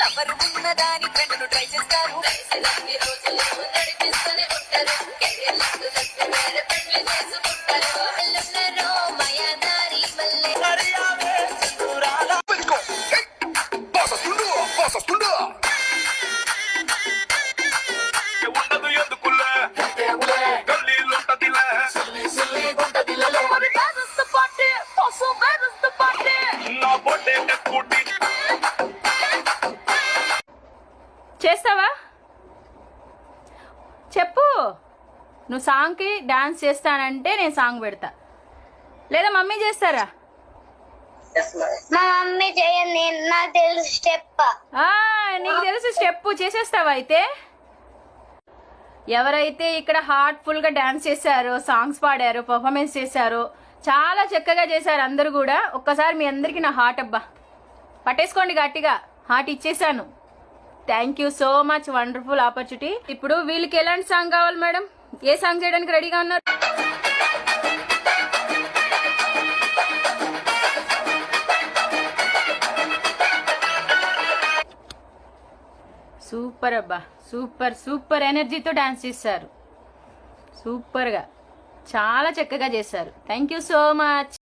ఎవరు ఉన్నదాని ఫ్రెండ్ను ట్రై చేస్తారు నడిపిస్తూనే ఉంటారు మాయాదారి చేస్తావా చెప్పు. నువ్వు సాంగ్కి డాన్స్ చేస్తానంటే నేను సాంగ్ పెడతా, లేదా మమ్మీ చేస్తారా? మా మమ్మీ చేయండి, నాకు తెలుసు స్టెప్. నీకు తెలుసు స్టెప్, చేసేస్తావా? అయితే ఎవరైతే ఇక్కడ హార్ట్ఫుల్ గా డాన్స్ చేశారో, సాంగ్స్ పాడారో, పర్ఫార్మెన్స్ చేశారో, చాలా చక్కగా చేశారు అందరు కూడా. ఒక్కసారి మీ అందరికి నా హార్ట్ అబ్బా పట్టేసుకోండి గట్టిగా, హార్ట్ ఇచ్చేసాను. Thank you so much, wonderful opportunity. ఇప్పుడు వీళ్ళకి ఎలాంటి సాంగ్ కావాలి మేడం? ఏ సాంగ్ చేయడానికి రెడీగా ఉన్నారు? సూపర్ అబ్బా, సూపర్ సూపర్ ఎనర్జీతో డాన్స్ చేశారు. సూపర్గా, చాలా చక్కగా చేశారు. Thank you so much.